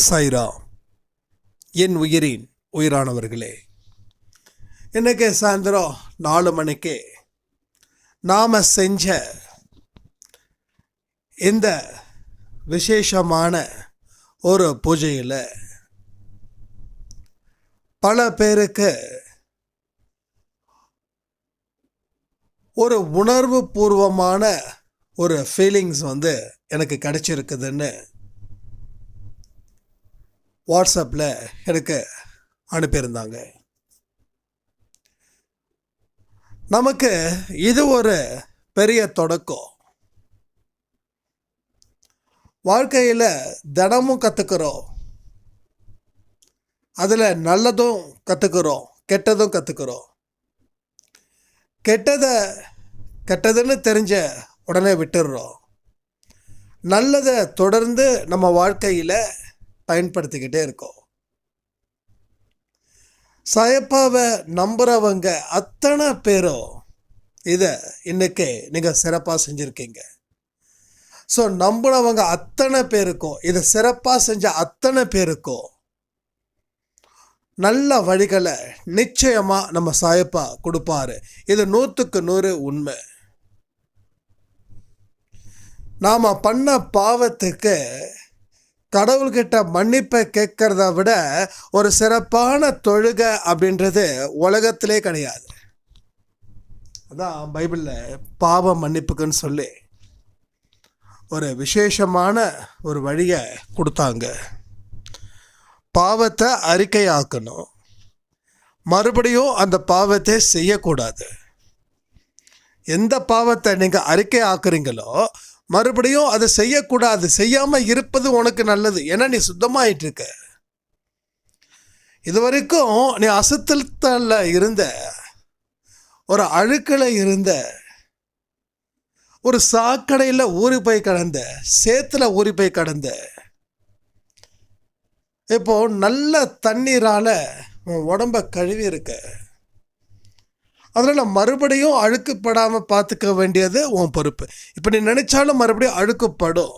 சைரா, என் உயிரின் உயிரானவர்களே, இன்றைக்கி சாயந்தரம் 4 மணிக்கு நாம் செஞ்ச இந்த விசேஷமான ஒரு பூஜையில் பல பேருக்கு ஒரு உணர்வு பூர்வமான ஒரு ஃபீலிங்ஸ் எனக்கு கிடைச்சிருக்குதுன்னு வாட்ஸ்அப்பில் எனக்கு அனுப்பியிருந்தாங்க. நமக்கு இது ஒரு பெரிய தொடக்கம். வாழ்க்கையில் தினமும் கற்றுக்கிறோம். அதில் நல்லதும் கற்றுக்கிறோம், கெட்டதும் கற்றுக்கிறோம். கெட்டதுன்னு தெரிஞ்ச உடனே விட்டுடுறோம். நல்லதை தொடர்ந்து நம்ம வாழ்க்கையில் பயன்படுத்திக்கிட்டே இருக்கோம். சாயப்பாவை நம்புகிறவங்க அத்தனை பேரும் இதை இன்னைக்கு நீங்கள் சிறப்பாக செஞ்சுருக்கீங்க. ஸோ நம்புனவங்க அத்தனை பேருக்கும், இதை சிறப்பாக செஞ்ச அத்தனை பேருக்கும் நல்ல வழிகளை நிச்சயமாக நம்ம சாயப்பா கொடுப்பாரு. இது 100க்கு 100 உண்மை. நாம் பண்ண பாவத்துக்கு கடவுள்கிட்ட மன்னிப்பை கேட்கறத விட ஒரு சிறப்பான தொழுகை அப்படின்றது உலகத்திலே கிடையாது. அதான் பைபிளில் பாவ மன்னிப்புக்குன்னு சொல்லி ஒரு விசேஷமான ஒரு வழியை கொடுத்தாங்க. பாவத்தை அறிக்கையாக்கணும், மறுபடியும் அந்த பாவத்தை செய்யக்கூடாது. எந்த பாவத்தை நீங்கள் அறிக்கை ஆக்குறீங்களோ மறுபடியும் அதை செய்யக்கூடாது. செய்யாமல் இருப்பது உனக்கு நல்லது. ஏன்னா நீ சுத்தமாயிட்டு இருக்க. இது வரைக்கும் நீ அசுத்தத்தில் இருந்த, ஒரு அழுக்கில் இருந்த, ஒரு சாக்கடையில் ஊறி போய் கடந்த, சேத்துல ஊறி போய் கடந்த, இப்போ நல்ல தண்ணீரால் உன் உடம்ப கழுவி இருக்க. அதனால் மறுபடியும் அழுக்குப்படாமல் பார்த்துக்க வேண்டியது உன் பொறுப்பு. இப்போ நீ நினச்சாலும் மறுபடியும் அழுக்குப்படும்.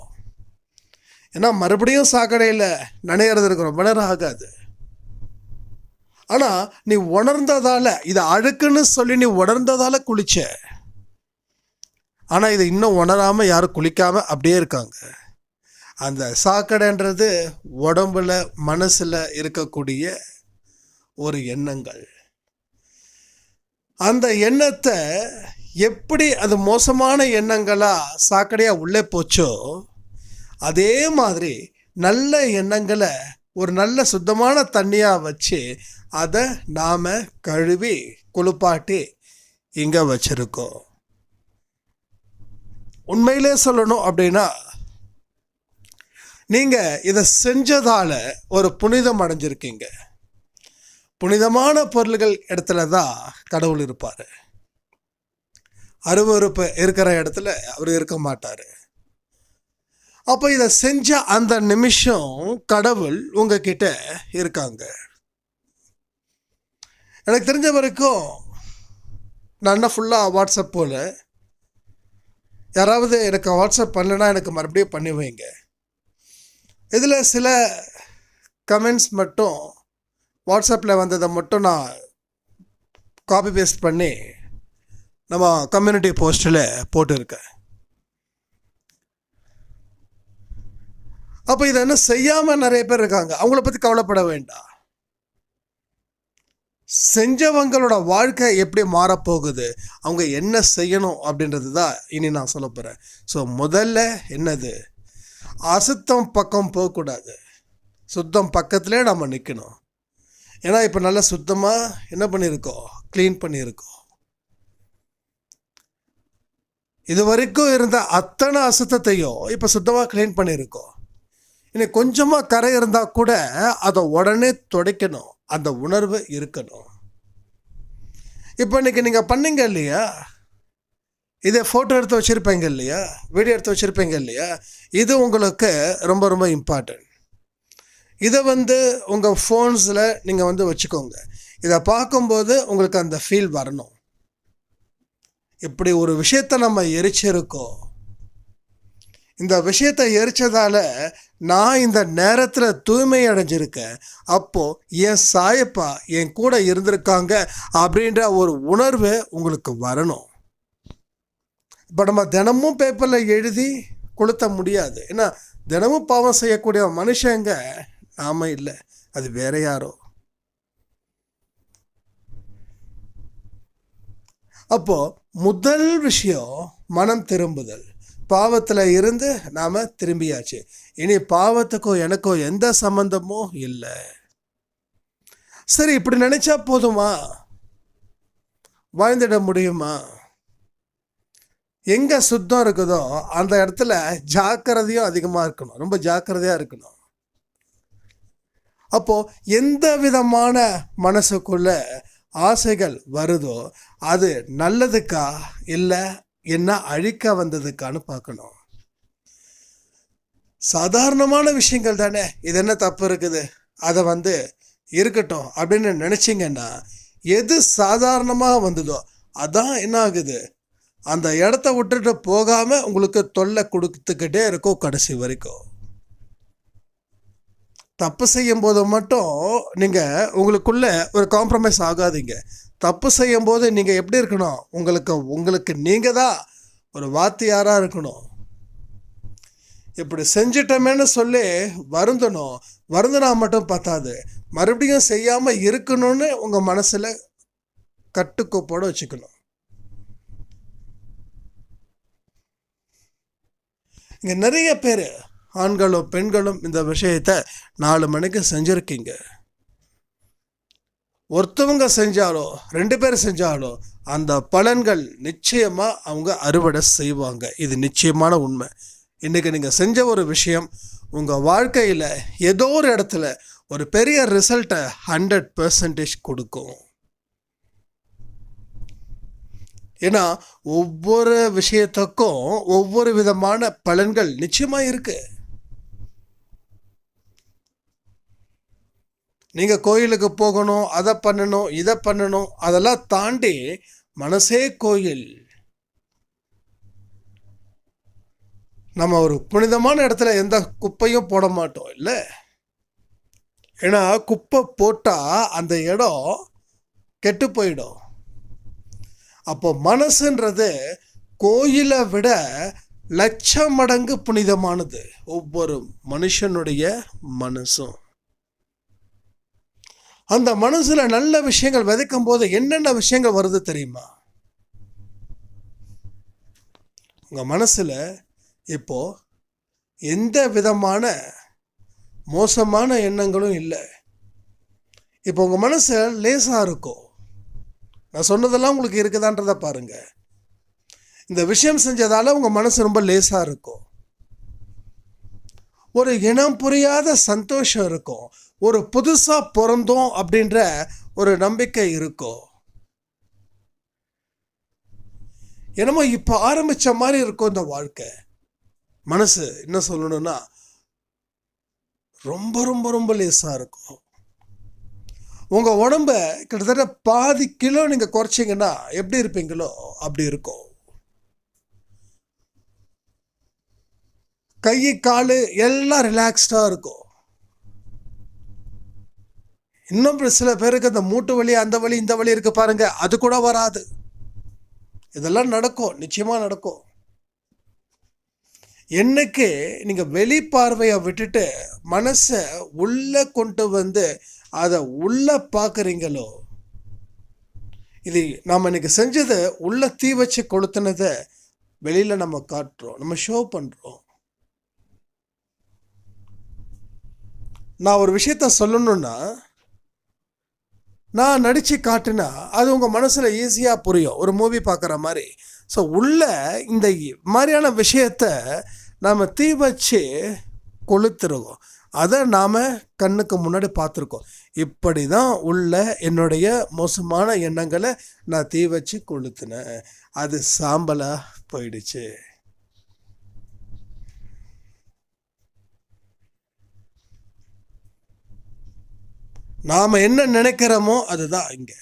ஏன்னா மறுபடியும் சாக்கடையில் நனையிறதுக்கு ரொம்ப நேரம் ஆகாது. ஆனால் நீ உணர்ந்ததால், இதை அழுக்குன்னு சொல்லி நீ உணர்ந்ததால் குளிச்ச. ஆனால் இதை இன்னும் உணராமல் யாரும் குளிக்காமல் அப்படியே இருக்காங்க. அந்த சாக்கடைன்றது உடம்புல மனசில் இருக்கக்கூடிய ஒரு எண்ணங்கள். அந்த எண்ணத்தை எப்படி அது மோசமான எண்ணங்களாக சாக்கடையாக உள்ளே போச்சோ அதே மாதிரி நல்ல எண்ணங்களை ஒரு நல்ல சுத்தமான தண்ணியாக வச்சு அதை நாம் கழுவி குளிப்பாட்டி இங்கே வச்சுருக்கோம். உண்மையிலே சொல்லணும் அப்படின்னா, நீங்கள் இதை செஞ்சதால் ஒரு புனிதம் அடைஞ்சிருக்கீங்க. புனிதமான பொருள்கள் இடத்துல தான் கடவுள் இருப்பார். அருவருப்பு இருக்கிற இடத்துல அவர் இருக்க மாட்டார். அப்போ இதை செஞ்ச அந்த நிமிஷம் கடவுள் உங்ககிட்ட இருக்காங்க. எனக்கு தெரிஞ்ச வரைக்கும் நான் என்ன ஃபுல்லாக வாட்ஸ்அப் போல், யாராவது எனக்கு வாட்ஸ்அப் பண்ணலைன்னா எனக்கு மறுபடியும் பண்ணி வைங்க. இதில் சில கமெண்ட்ஸ் மட்டும் வாட்ஸ்அப்பில் வந்ததை மட்டும் நான் காப்பி பேஸ்ட் பண்ணி நம்ம கம்யூனிட்டி போஸ்ட்டில் போட்டிருக்கேன். அப்போ இதை என்ன செய்யாமல் நிறைய பேர் இருக்காங்க. அவங்கள பற்றி கவலைப்பட வேண்டாம். செஞ்சவங்களோட வாழ்க்கை எப்படி மாறப்போகுது, அவங்க என்ன செய்யணும் அப்படின்றது தான் இனி நான் சொல்ல போகிறேன். ஸோ முதல்ல என்னது, அசுத்தம் பக்கம் போகக்கூடாது, சுத்தம் பக்கத்துலேயே நம்ம நிற்கணும். ஏன்னா இப்போ நல்லா சுத்தமாக என்ன பண்ணியிருக்கோம், க்ளீன் பண்ணியிருக்கோம். இது வரைக்கும் இருந்த அத்தனை அசுத்தத்தையும் இப்போ சுத்தமாக க்ளீன் பண்ணியிருக்கோம். இன்னைக்கு கொஞ்சமாக கரை இருந்தால் கூட அதை உடனே துடைக்கணும். அந்த உணர்வு இருக்கணும். இப்போ இன்றைக்கி நீங்கள் பண்ணீங்க இல்லையா, இதை ஃபோட்டோ எடுத்து வச்சுருப்பீங்க இல்லையா, வீடியோ எடுத்து வச்சுருப்பீங்க இல்லையா, இது உங்களுக்கு ரொம்ப ரொம்ப இம்பார்ட்டன்ட். இதை உங்கள் ஃபோன்ஸில் நீங்கள் வச்சுக்கோங்க. இதை பார்க்கும்போது உங்களுக்கு அந்த ஃபீல் வரணும். இப்படி ஒரு விஷயத்தை நம்ம எரிச்சிருக்கோம், இந்த விஷயத்தை எரிச்சதால நான் இந்த நேரத்தில் தூய்மை அடைஞ்சிருக்கேன், அப்போ என் சாயப்பா என் கூட இருந்திருக்காங்க அப்படின்ற ஒரு உணர்வு உங்களுக்கு வரணும். இப்போ நம்ம தினமும் பேப்பரில் எழுதி கொளுத்த முடியாது. ஏன்னா தினமும் பாவம் செய்யக்கூடிய மனுஷங்க நாம இல்லை, அது வேற யாரோ. அப்போ முதல் விஷயம் மனம் திரும்புதல். பாவத்தில் இருந்து நாம் திரும்பியாச்சு, இனி பாவத்துக்கோ எனக்கோ எந்த சம்பந்தமும் இல்லை. சரி, இப்படி நினைச்சா போதுமா? வாழ்ந்துட முடியுமா? எங்கே சுத்தம் இருக்குதோ அந்த இடத்துல ஜாக்கிரதையும் அதிகமாக இருக்கணும், ரொம்ப ஜாக்கிரதையாக இருக்கணும். அப்போது எந்த விதமான மனசுக்குள்ள ஆசைகள் வருதோ அது நல்லதுக்கா இல்லை என்ன அழிக்க வந்ததுக்கான்னு பார்க்கணும். சாதாரணமான விஷயங்கள் தானே, இது என்ன தப்பு இருக்குது, அதை இருக்கட்டும் அப்படின்னு நினச்சிங்கன்னா எது சாதாரணமாக வந்ததோ அதான் என்ன ஆகுது, அந்த இடத்த விட்டுட்டு போகாமல் உங்களுக்கு தொல்லை கொடுத்துக்கிட்டே இருக்கும் கடைசி வரைக்கும். தப்பு செய்யும் போது மட்டும் நீங்கள் உங்களுக்குள்ள ஒரு காம்ப்ரமைஸ் ஆகாதீங்க. தப்பு செய்யும் போது நீங்கள் எப்படி இருக்கணும், உங்களுக்கு நீங்கள் தான் ஒரு வாத்தியாராக இருக்கணும். இப்படி செஞ்சிட்டோமேன்னு சொல்லி வருந்தணும். வருந்தினா மட்டும் பத்தாது, மறுபடியும் செய்யாமல் இருக்கணும்னு உங்கள் மனசில் கட்டுக்கோப்போடு வச்சுக்கணும். இங்கே நிறைய பேர் ஆண்களும் பெண்களும் இந்த விஷயத்தை 4 மணிக்கு செஞ்சுருக்கீங்க. ஒருத்தவங்க செஞ்சாலோ 2 பேர் செஞ்சாலோ அந்த பலன்கள் நிச்சயமாக அவங்க அறுவடை செய்வாங்க. இது நிச்சயமான உண்மை. இன்றைக்கி நீங்கள் செஞ்ச ஒரு விஷயம் உங்கள் வாழ்க்கையில் ஏதோ ஒரு இடத்துல ஒரு பெரிய ரிசல்ட்டை 100% கொடுக்கும். ஏன்னா ஒவ்வொரு விஷயத்துக்கும் ஒவ்வொரு விதமான பலன்கள் நிச்சயமாக இருக்கு. நீங்கள் கோயிலுக்கு போகணும், அதை பண்ணணும், இதை பண்ணணும், அதெல்லாம் தாண்டி மனசே கோயில். நம்ம ஒரு புனிதமான இடத்துல எந்த குப்பையும் போட மாட்டோம் இல்லை. ஏன்னா குப்பை போட்டால் அந்த இடம் கெட்டு போயிடும். அப்போ மனசுன்றது கோயிலை விட 1,00,000 மடங்கு புனிதமானது. ஒவ்வொரு மனுஷனுடைய மனசும் அந்த மனசுல நல்ல விஷயங்கள் விதைக்கும் போது என்னென்ன விஷயங்கள் வருது தெரியுமா? உங்க மனசுல இப்போ எந்த விதமான மோசமான எண்ணங்களும் இல்லை. இப்போ உங்க மனசு லேசா இருக்கும். நான் சொன்னதெல்லாம் உங்களுக்கு இருக்குதான்றதை பாருங்க. இந்த விஷயம் செஞ்சதால உங்க மனசு ரொம்ப லேசா இருக்கும். ஒரு இனம் புரியாத சந்தோஷம் இருக்கும். ஒரு புதுசா பிறந்தோம் அப்படின்ற ஒரு நம்பிக்கை இருக்கும். என்னமோ இப்ப ஆரம்பிச்ச மாதிரி இருக்கும் இந்த வாழ்க்கை. மனசு என்ன சொல்லணும்னா ரொம்ப ரொம்ப ரொம்ப லேசா இருக்கும். உங்க உடம்ப கிட்டத்தட்ட பாதி கிலோ நீங்க குறைச்சிங்கன்னா எப்படி இருப்பீங்களோ அப்படி இருக்கும். கை காலு எல்லாம் ரிலாக்ஸ்டா இருக்கும். இன்னும் சில பேருக்கு அந்த மூட்டு வலி, அந்த வலி, இந்த வலி இருக்கு பாருங்க, அது கூட வராது. இதெல்லாம் நடக்கும், நிச்சயமா நடக்கும். என்னைக்கு நீங்க வெளிப்பார்வையை விட்டுட்டு மனசை உள்ள கொண்டு வந்து அதை உள்ள பார்க்குறீங்களோ, இது நாம் இன்னைக்கு செஞ்சது உள்ள தீ வச்சு கொளுத்துனதை வெளியில நம்ம காட்டுறோம், நம்ம ஷோ பண்றோம். நான் ஒரு விஷயத்த சொல்லணும்னா நான் நடித்து காட்டினா அது உங்கள் மனசில் ஈஸியாக புரியும், ஒரு மூவி பார்க்குற மாதிரி. ஸோ உள்ள இந்த மாதிரியான விஷயத்த நாம் தீ வச்சு கொளுத்துருவோம். அதை நாம் கண்ணுக்கு முன்னாடி பார்த்துருக்கோம். இப்படி தான் உள்ள என்னுடைய மோசமான எண்ணங்களை நான் தீ வச்சு கொளுத்துனேன், அது சாம்பலாக போயிடுச்சு. நாம் என்ன நினைக்கிறோமோ அதுதான் இங்கே.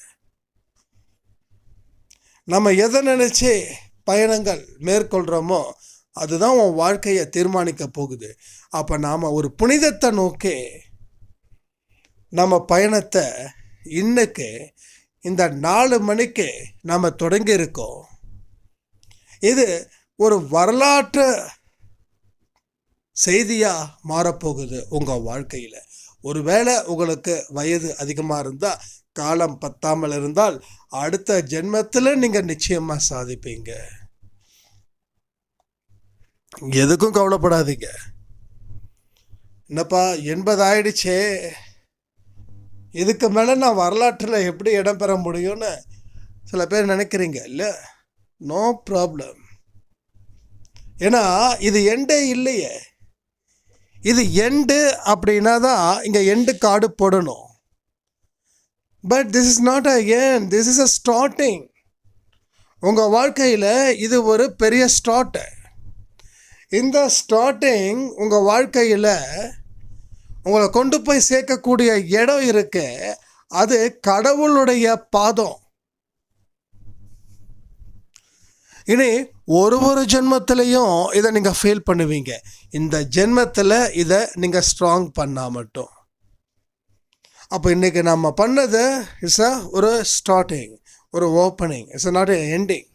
நம்ம எதை நினைச்சு பயணங்கள் மேற்கொள்கிறோமோ அதுதான் உன் வாழ்க்கையை தீர்மானிக்க போகுது. அப்போ நாம் ஒரு புனிதத்தை நோக்கி நம்ம பயணத்தை இன்னைக்கு இந்த 4 மணிக்கு நாம் தொடங்கி இருக்கோம். இது ஒரு வரலாற்று செய்தியாக மாறப்போகுது உங்கள் வாழ்க்கையில். ஒருவேளை உங்களுக்கு வயது அதிகமாக இருந்தால், காலம் பத்தாமல் இருந்தால், அடுத்த ஜென்மத்தில் நீங்கள் நிச்சயமாக சாதிப்பீங்க. எதுக்கும் கவலைப்படாதீங்க. என்னப்பா 80 ஆயிடுச்சே, இதுக்கு மேலே நான் வரலாற்றில் எப்படி இடம் பெற முடியும்னு சில பேர் நினைக்கிறீங்க இல்லை? No problem. ஏன்னா இது எண்டே இல்லையே. இது எண்டு அப்படின்னா தான் இங்கே எண்டு கார்டு போடணும். But this is not a end, this is a starting. உங்கள் வாழ்க்கையில் இது ஒரு பெரிய ஸ்டார்ட்டு. இந்த ஸ்டார்டிங் உங்கள் வாழ்க்கையில் உங்களை கொண்டு போய் சேர்க்கக்கூடிய இடம் இருக்கு. அது கடவுளுடைய பாதம். இனி ஒரு ஜென்மத்திலையும் இதை நீங்கள் ஃபீல் பண்ணுவீங்க. இந்த ஜென்மத்தில் இதை நீங்கள் ஸ்ட்ராங் பண்ணால் மட்டும். அப்போ இன்றைக்கி நம்ம பண்ணது இட்ஸ் ஒரு ஸ்டார்டிங், ஒரு ஓப்பனிங், இட்ஸ் நாட் எண்டிங்.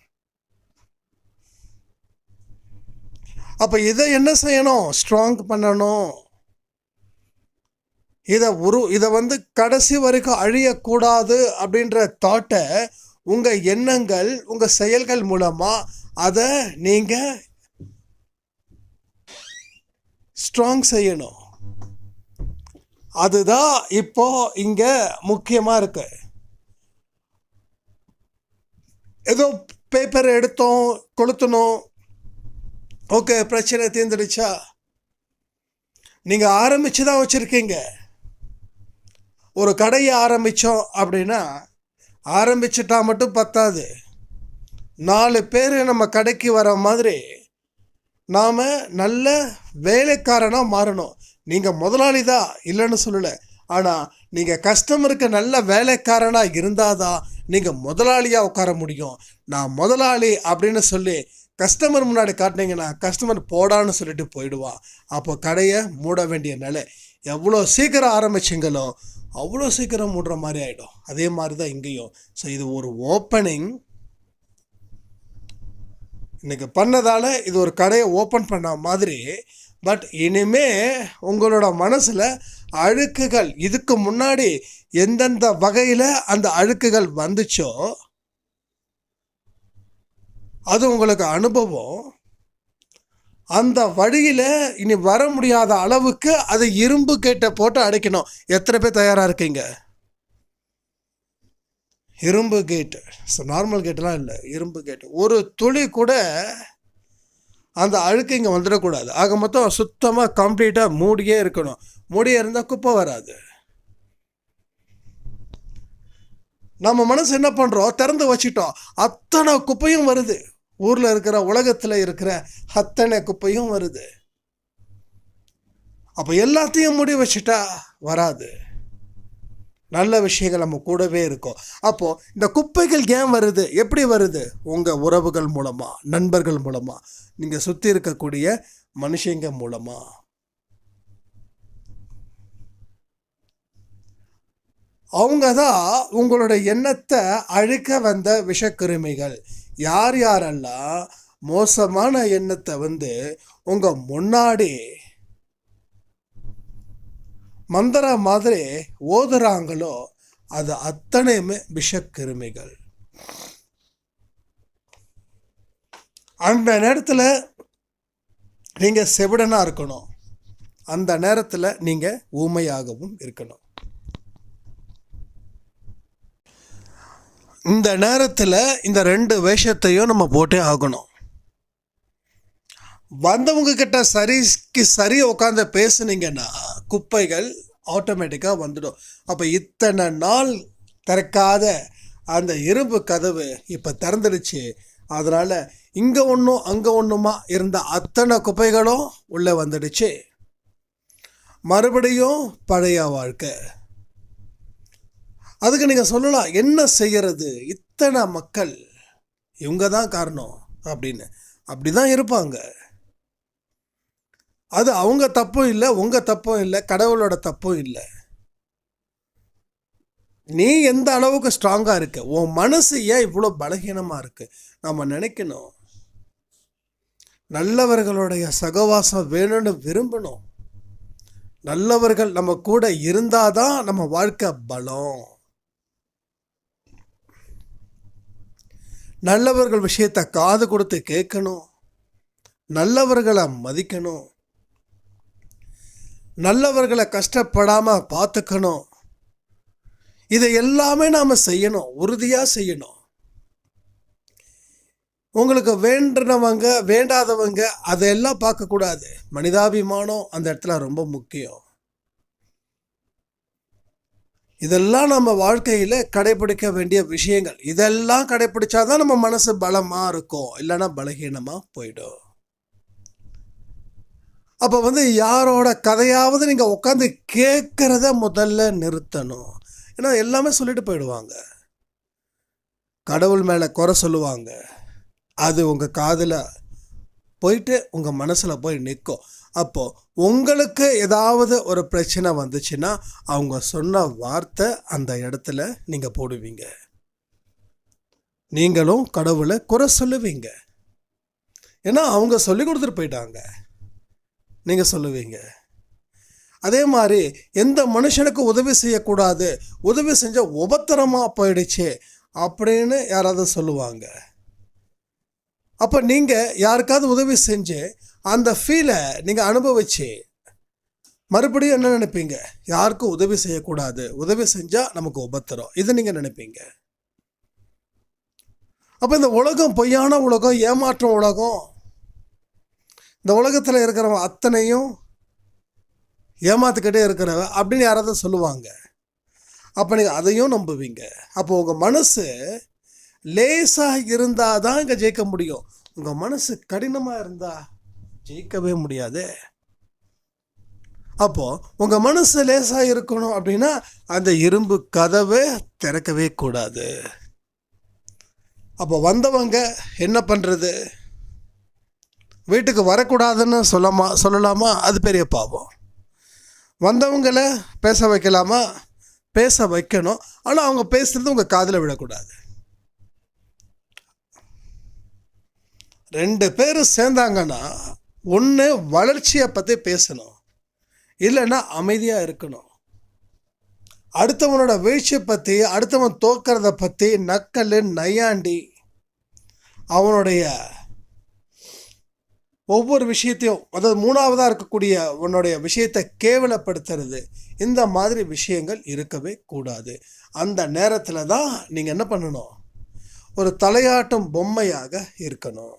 அப்போ இதை என்ன செய்யணும்? ஸ்ட்ராங் பண்ணணும். இதை கடைசி வரைக்கும் அழியக்கூடாது அப்படின்ற தாட்டை உங்கள் எண்ணங்கள், உங்கள் செயல்கள் மூலமாக அதை நீங்கள் ஸ்ட்ராங் செய்யணும். அதுதான் இப்போ இங்கே முக்கியமாக இருக்கு. ஏதோ பேப்பர் எடுத்தோம், கொளுத்தணும், ஓகே பிரச்சனை தீர்ந்துடுச்சா? நீங்கள் ஆரம்பித்து தான் வச்சுருக்கீங்க. ஒரு கடையை ஆரம்பித்தோம் அப்படின்னா ஆரம்பிச்சிட்டா மட்டும் பத்தாது. 4 பேர் நம்ம கடைக்கு வர மாதிரி நாம் நல்ல வேலைக்காரனாக மாறணும். நீங்கள் முதலாளி தான், இல்லைன்னு சொல்லலை. ஆனால் நீங்கள் கஸ்டமருக்கு நல்ல வேலைக்காரனாக இருந்தால் தான் நீங்கள் முதலாளியாக உட்கார முடியும். நான் முதலாளி அப்படின்னு சொல்லி கஸ்டமர் முன்னாடி காட்டினீங்கன்னா கஸ்டமர் போடான்னு சொல்லிட்டு போயிடுவான். அப்போ கடையை மூட வேண்டிய நிலை. எவ்வளோ சீக்கிரம் ஆரம்பிச்சிங்களோ அவ்வளோ சீக்கிரம் மூடுற மாதிரி ஆகிடும். அதே மாதிரி தான் இங்கேயும். ஸோ இது ஒரு ஓப்பனிங். இன்றைக்கி பண்ணதால் இது ஒரு கடையை ஓப்பன் பண்ண மாதிரி. பட் இனிமே உங்களோட மனசில் அழுக்குகள், இதுக்கு முன்னாடி எந்தெந்த வகையில் அந்த அழுக்குகள் வந்துச்சோ அது உங்களுக்கு அனுபவம். அந்த வழியில் இனி வர முடியாத அளவுக்கு அது இரும்பு கேட்டை போட்டு அடைக்கணும். எத்தனை பேர் தயாராக இருக்கீங்க? இரும்பு கேட்டு, ஸோ நார்மல் கேட்டெலாம் இல்லை, இரும்பு கேட்டு. ஒரு துளி கூட அந்த அழுக்கு இங்கே வந்துடக்கூடாது. ஆக மொத்தம் சுத்தமாக கம்ப்ளீட்டாக மூடியே இருக்கணும். மூடியே இருந்தால் குப்பை வராது. நம்ம மனசு என்ன பண்ணுறோம்? திறந்து வச்சிட்டோம், அத்தனை குப்பையும் வருது. ஊரில் இருக்கிற, உலகத்தில் இருக்கிற அத்தனை குப்பையும் வருது. அப்போ எல்லாத்தையும் மூடி வச்சுட்டா வராது. நல்ல விஷயங்கள் நம்ம கூடவே இருக்கும். அப்போது இந்த குப்பைகள் ஏன் வருது? எப்படி வருது? உங்கள் உறவுகள் மூலமாக, நண்பர்கள் மூலமாக, நீங்கள் சுற்றி இருக்கக்கூடிய மனுஷங்க மூலமாக. அவங்க தான் உங்களோட எண்ணத்தை அழிக்க வந்த விஷக்கிருமிகள். யார் யாரெல்லாம் மோசமான எண்ணத்தை உங்கள் முன்னாடி மந்திர மாதிரி ஓதுறாங்களோ அது அத்தனையுமே விஷக்கிருமிகள். அந்த நேரத்தில் நீங்கள் செவிடனாக இருக்கணும். அந்த நேரத்தில் நீங்கள் ஊமையாகவும் இருக்கணும். இந்த நேரத்தில் இந்த 2 வேஷத்தையும் நம்ம போட்டே ஆகணும். வந்தவங்க கிட்ட சரி உட்காந்து பேசுனீங்கன்னா குப்பைகள் ஆட்டோமேட்டிக்காக வந்துடும். அப்போ இத்தனை நாள் திறக்காத அந்த இரும்பு கதவு இப்போ திறந்துடுச்சு. அதனால் இங்கே ஒன்றும் அங்கே ஒன்றுமா இருந்த அத்தனை குப்பைகளும் உள்ளே வந்துடுச்சு. மறுபடியும் பழைய வாழ்க்கை. அதுக்கு நீங்கள் சொல்லலாம், என்ன செய்கிறது? இத்தனை மக்கள், இவங்க தான் காரணம் அப்படின்னு. அப்படி தான் இருப்பாங்க. அது அவங்க தப்பும் இல்லை, உங்க தப்பும் இல்லை, கடவுளோட தப்பும் இல்லை. நீ எந்த அளவுக்கு ஸ்ட்ராங்கா இருக்க, உன் மனசு ஏன் இவ்வளோ பலகீனமா இருக்கு? நம்ம நினைக்கணும், நல்லவர்களுடைய சகவாசம் வேணும்னு விரும்பணும். நல்லவர்கள் நம்ம கூட இருந்தாதான் நம்ம வாழ்க்கை பலம். நல்லவர்கள் விஷயத்தை காது கொடுத்து கேட்கணும், நல்லவர்களை மதிக்கணும், நல்லவர்களை கஷ்டப்படாம பார்த்துக்கணும். இதை எல்லாமே நாம செய்யணும், உறுதியா செய்யணும். உங்களுக்கு வேண்டினவங்க வேண்டாதவங்க அதையெல்லாம் பார்க்கக்கூடாது. மனிதாபிமானம் அந்த இடத்துல ரொம்ப முக்கியம். இதெல்லாம் நம்ம வாழ்க்கையில கடைபிடிக்க வேண்டிய விஷயங்கள். இதெல்லாம் கடைபிடிச்சாதான் நம்ம மனசு பலமா இருக்கும், இல்லைன்னா பலகீனமா போயிடும். அப்ப யாரோட கதையாவது நீங்க உட்காந்து கேட்கறத முதல்ல நிறுத்தணும். ஏன்னா எல்லாமே சொல்லிட்டு போயிடுவாங்க, கடவுள் மேல குறை சொல்லுவாங்க. அது உங்க காதுல போயிட்டு உங்க மனசுல போய் நிற்கும். அப்போ உங்களுக்கு ஏதாவது ஒரு பிரச்சனை வந்துச்சுன்னா அவங்க சொன்ன வார்த்தை அந்த இடத்துல நீங்க போடுவீங்க, நீங்களும் கடவுளை குறை சொல்லுவீங்க. ஏன்னா அவங்க சொல்லி கொடுத்துட்டு போயிட்டாங்க, நீங்க சொல்லுவீங்க. அதே மாதிரி எந்த மனுஷனுக்கு உதவி செய்யக்கூடாது, உதவி செஞ்ச உபத்திரமா போயிடுச்சு அப்படின்னு யாராவது சொல்லுவாங்க. அப்ப நீங்க யாருக்காவது உதவி செஞ்சு அந்த ஃபீலை நீங்க அனுபவிச்சு மறுபடியும் என்ன நினைப்பீங்க? யாருக்கும் உதவி செய்யக்கூடாது, உதவி செஞ்சா நமக்கு உபத்திரம், இது நீங்க நினைப்பீங்க. அப்ப இந்த உலகம் பொய்யான உலகம், ஏமாற்றம் உலகம். இந்த உலகத்துல இருக்கிறவங்க அத்தனையும் ஏமாத்துக்கிட்டே இருக்கிறவ அப்படின்னு யாராவது சொல்லுவாங்க. அப்ப நீங்க அதையும் நம்புவீங்க. அப்போ உங்க மனசு லேசா இருந்தாதான் இங்க ஜெயிக்க முடியும். உங்க மனசு கடினமா இருந்தா ஜெயிக்கவே முடியாது. அப்போ உங்க மனசு லேசா இருக்கணும் அப்படின்னா அந்த இரும்பு கதவை திறக்கவே கூடாது. அப்போ வந்தவங்க என்ன பண்றது? வீட்டுக்கு வரக்கூடாதுன்னு சொல்லலாமா? அது பெரிய பாவம். வந்தவங்களை பேச வைக்கலாமா? பேச வைக்கணும். ஆனால் அவங்க பேசுறது உங்கள் காதில் விடக்கூடாது. 2 பேரும் சேர்ந்தாங்கன்னா ஒன்று வளர்ச்சியை பற்றி பேசணும், இல்லைன்னா அமைதியாக இருக்கணும். அடுத்தவனோட வீழ்ச்சியை பற்றி, அடுத்தவன் தோக்கிறத பற்றி நக்கல் நையாண்டி அவனுடைய ஒவ்வொரு விஷயத்தையும், அதாவது 3ஆவதாக இருக்கக்கூடிய உன்னுடைய விஷயத்தை கேவலப்படுத்துறது, இந்த மாதிரி விஷயங்கள் இருக்கவே கூடாது. அந்த நேரத்தில் தான் நீங்கள் என்ன பண்ணணும்? ஒரு தலையாட்டும் பொம்மையாக இருக்கணும்.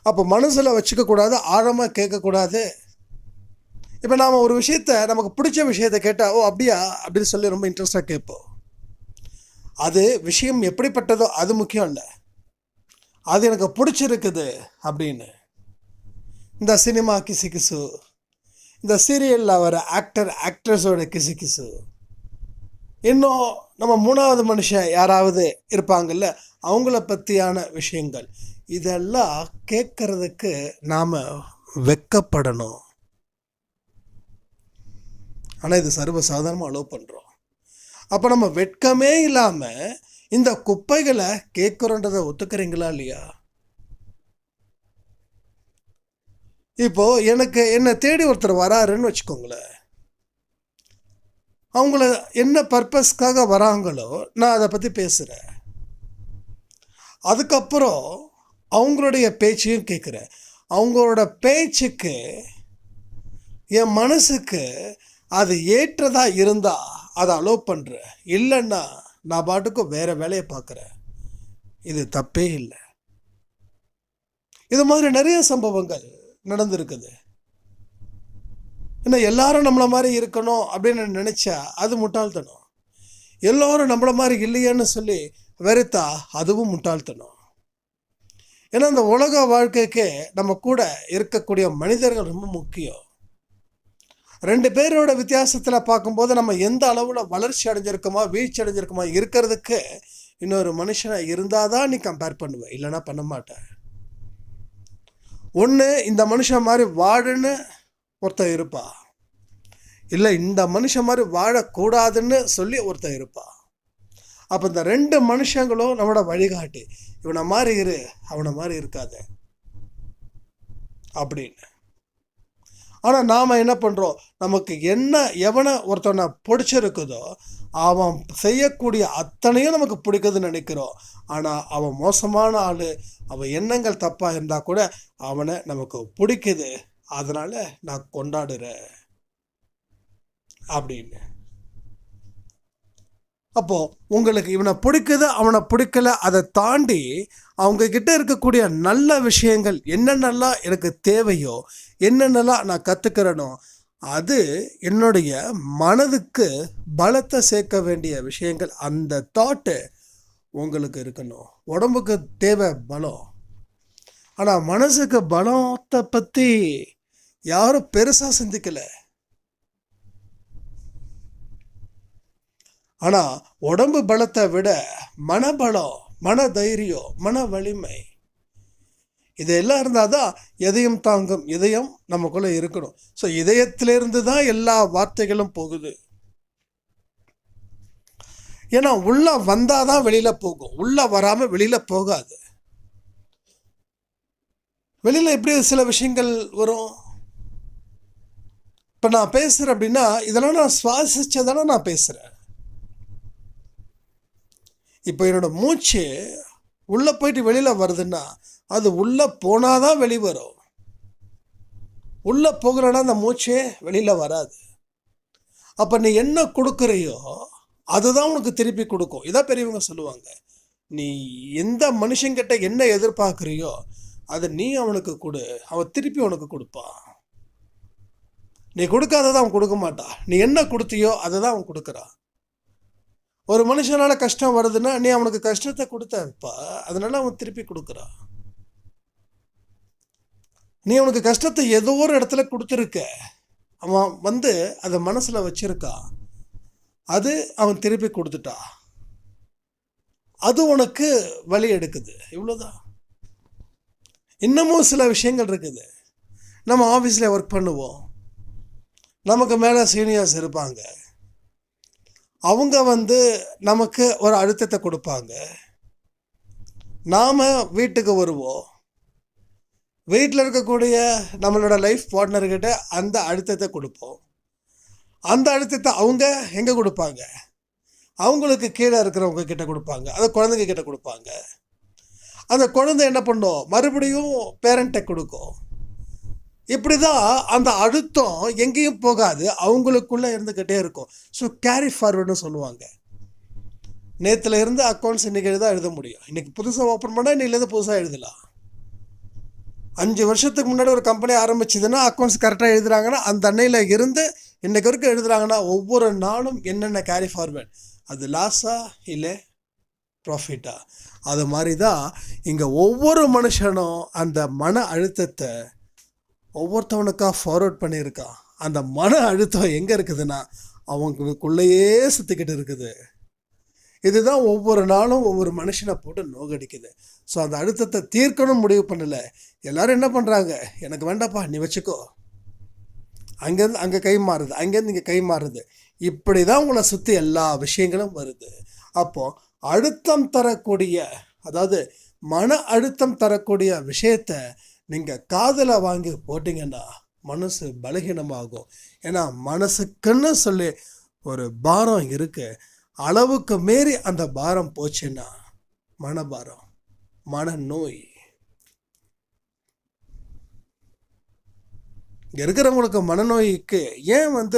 அப்போ மனசில் வச்சுக்கக்கூடாது, ஆழமாக கேட்கக்கூடாது. இப்போ நாம் ஒரு விஷயத்தை, நமக்கு பிடிச்ச விஷயத்தை கேட்டால், ஓ அப்படியா அப்படின்னு சொல்லி ரொம்ப இன்ட்ரெஸ்டாக கேட்போம். அது விஷயம் எப்படிப்பட்டதோ அது முக்கியம் இல்லை, அது எனக்கு பிடிச்சிருக்குது அப்படின்னு. இந்த சினிமா கிசுகிசு, இந்த சீரியலில் வர ஆக்ட்ரஸோட கிசுகிசு, இன்னும் நம்ம 3வது மனுஷன் யாராவது இருப்பாங்கல்ல, அவங்கள பற்றியான விஷயங்கள், இதெல்லாம் கேட்கறதுக்கு நாம் வெக்கப்படணும். ஆனால் இது சர்வசாதாரணமாக அலோவ் பண்ணுறோம். அப்போ நம்ம வெட்கமே இல்லாமல் இந்த குப்பைகளை கேட்குறோன்றதை ஒத்துக்கிறீங்களா இல்லையா? இப்போ என்னை தேடி ஒருத்தர் வராருன்னு வச்சுக்கோங்களேன். அவங்கள என்ன பர்பஸ்க்காக வராங்களோ நான் அதை பற்றி பேசுகிறேன். அதுக்கப்புறம் அவங்களுடைய பேச்சையும் கேட்குறேன். அவங்களோட பேச்சுக்கு என் மனசுக்கு அது ஏற்றதா இருந்தால் அதை அலோவ் பண்ணுறேன், இல்லைன்னா நான் பாட்டுக்கு வேற வேலையை பார்க்குறேன். இது தப்பே இல்லை. இது மாதிரி நிறைய சம்பவங்கள் நடந்திருக்குது. ஏன்னா எல்லாரும் நம்மளை மாதிரி இருக்கணும் அப்படின்னு நினைச்சா அது முட்டாள்தனம். எல்லோரும் நம்மளை மாதிரி இல்லையேன்னு சொல்லி வெறுத்தா அதுவும் முட்டாள்தனம். ஏன்னா இந்த உலக வாழ்க்கைக்கு நம்ம கூட இருக்கக்கூடிய மனிதர்கள் ரொம்ப முக்கியம். 2 பேரோட வித்தியாசத்தில் பார்க்கும்போது நம்ம எந்த அளவில் வளர்ச்சி அடைஞ்சிருக்கோமா வீழ்ச்சி அடைஞ்சிருக்கோமா இருக்கிறதுக்கு இன்னொரு மனுஷனை இருந்தால் தான் நீ கம்பேர் பண்ணுவேன், இல்லைன்னா பண்ண மாட்டேன். ஒன்று இந்த மனுஷன் மாதிரி வாழுன்னு ஒருத்தன் இருப்பா, இல்லை இந்த மனுஷன் மாதிரி வாழக்கூடாதுன்னு சொல்லி ஒருத்தன் இருப்பா. அப்போ இந்த ரெண்டு மனுஷங்களும் நம்மளோட வழிகாட்டி, இவனை மாதிரி இரு, அவனை மாதிரி இருக்காது அப்படின்னு. ஆனால் நாம் என்ன பண்ணுறோம், நமக்கு எவனை ஒருத்தனை பிடிச்சிருக்குதோ அவன் செய்யக்கூடிய அத்தனையும் நமக்கு பிடிக்குதுன்னு நினைக்கிறோம். ஆனால் அவன் மோசமான ஆள், அவன் எண்ணங்கள் தப்பாக இருந்தால் கூட அவனை நமக்கு பிடிக்குது, அதனால் நான் கொண்டாடுறேன் அப்படின்னு. அப்போது உங்களுக்கு இவனை பிடிக்குது அவனை பிடிக்கல, அதை தாண்டி அவங்கக்கிட்ட இருக்கக்கூடிய நல்ல விஷயங்கள் என்னென்னலாம் எனக்கு தேவையோ, என்னென்னலாம் நான் கற்றுக்கிறேனோ, அது என்னுடைய மனதுக்கு பலத்தை சேர்க்க வேண்டிய விஷயங்கள். அந்த தாட்டு உங்களுக்கு இருக்கணும். உடம்புக்கு தேவை பலம், ஆனால் மனசுக்கு பலத்தை பற்றி யாரும் பெருசாக சிந்திக்கலை. ஆனால் உடம்பு பலத்தை விட மனபலம், மன தைரியம், மன வலிமை இதெல்லாம் இருந்தால் தான் இதயம் தாங்கும் இதயம் நமக்குள்ளே இருக்கணும். ஸோ இதயத்திலிருந்து தான் எல்லா வார்த்தைகளும் போகுது. ஏன்னா உள்ள வந்தால் தான் வெளியில் போகும், உள்ளே வராமல் வெளியில் போகாது. வெளியில் எப்படி சில விஷயங்கள் வரும். இப்போ நான் பேசுகிறேன் அப்படின்னா இதெல்லாம் நான் சுவாசிச்சதானே நான் பேசுகிறேன். இப்போ என்னோட மூச்சு உள்ளே போயிட்டு வெளியில் வருதுன்னா அது உள்ளே போனால் தான் வெளிவரும். உள்ளே போகலன்னா அந்த மூச்சே வெளியில் வராது. அப்போ நீ என்ன கொடுக்குறியோ அதுதான் உனக்கு திருப்பி கொடுக்கும். இதான் பெரியவங்க சொல்லுவாங்க, நீ எந்த மனுஷங்கிட்ட என்ன எதிர்பார்க்குறியோ அதை நீ அவனுக்கு கொடு, அவன் திருப்பி உனக்கு கொடுப்பான். நீ கொடுக்காததான் அவன் கொடுக்க மாட்டான். நீ என்ன கொடுத்தியோ அதை தான் அவன் கொடுக்குறான். ஒரு மனுஷனால் கஷ்டம் வருதுன்னா நீ அவனுக்கு கஷ்டத்தை கொடுத்தப்பா, அதனால அவன் திருப்பி கொடுக்குறான். நீ அவனுக்கு கஷ்டத்தை ஏதோ ஒரு இடத்துல கொடுத்துருக்க, அவன் அதை மனசில் வச்சிருக்கான், அது அவன் திருப்பி கொடுத்துட்டா, அது உனக்கு வலி எடுக்குது. இவ்வளோதான். இன்னமும் சில விஷயங்கள் இருக்குது. நம்ம ஆஃபீஸில் ஒர்க் பண்ணுவோம், நமக்கு மேலே சீனியர்ஸ் இருப்பாங்க, அவங்க நமக்கு ஒரு அழுத்தத்தை கொடுப்பாங்க. நாம் வீட்டுக்கு வருவோம், வீட்டில் இருக்கக்கூடிய நம்மளோட லைஃப் பார்ட்னர்கிட்ட அந்த அழுத்தத்தை கொடுப்போம். அந்த அழுத்தத்தை அவங்க எங்கே கொடுப்பாங்க, அவங்களுக்கு கீழே இருக்கிறவங்க கிட்ட கொடுப்பாங்க, அதை குழந்தைங்க கிட்ட கொடுப்பாங்க. அந்த குழந்தை என்ன பண்ணும், மறுபடியும் பேரண்ட்டை கொடுக்கும். இப்படி தான் அந்த அழுத்தம் எங்கேயும் போகாது, அவங்களுக்குள்ளே இருந்துக்கிட்டே இருக்கும். ஸோ கேரி ஃபார்வர்டுன்னு சொல்லுவாங்க. நேற்றுல இருந்து அக்கௌண்ட்ஸ் இன்றைக்கி தான் எழுத முடியும். இன்றைக்கி புதுசாக ஓப்பன் பண்ணால் இன்னிலேருந்து புதுசாக எழுதலாம். 5 வருஷத்துக்கு முன்னாடி ஒரு கம்பெனி ஆரம்பிச்சதுன்னா அக்கௌண்ட்ஸ் கரெக்டாக எழுதுகிறாங்கன்னா அந்த அன்னையில் இருந்து இன்றைக்கு வரைக்கும் எழுதுகிறாங்கன்னா ஒவ்வொரு நாளும் என்னென்ன கேரி ஃபார்வர்ட், அது லாஸா இல்லை ப்ராஃபிட்டா. அது மாதிரி தான் இங்கே ஒவ்வொரு மனுஷனும் அந்த மன அழுத்தத்தை ஒவ்வொருத்தவனுக்காக ஃபார்வர்ட் பண்ணியிருக்கான். அந்த மன அழுத்தம் எங்கே இருக்குதுன்னா அவங்களுக்குள்ளேயே சுற்றிக்கிட்டு இருக்குது. இதுதான் ஒவ்வொரு நாளும் ஒவ்வொரு மனுஷனை போட்டு நோகடிக்குது. ஸோ அந்த அழுத்தத்தை தீர்க்கணும் முடிவு பண்ணலை. எல்லோரும் என்ன பண்ணுறாங்க, எனக்கு வேண்டாப்பா நீ வச்சுக்கோ, அங்கேருந்து அங்கே கை மாறுது, அங்கேருந்து இங்கே கை மாறுது. இப்படி தான் உங்களை சுற்றி எல்லா விஷயங்களும் வருது. அப்போது அழுத்தம் தரக்கூடிய, அதாவது மன அழுத்தம் தரக்கூடிய விஷயத்தை நீங்கள் காதில் வாங்கி போட்டிங்கன்னா மனசு பலகீனமாகும். ஏன்னா மனசுக்குன்னு சொல்லி ஒரு பாரம் இருக்குது. அளவுக்கு மீறி அந்த பாரம் போச்சுன்னா மனபாரம், மனநோய். இங்கே இருக்கிறவங்களுக்கு மனநோய்க்கு ஏன்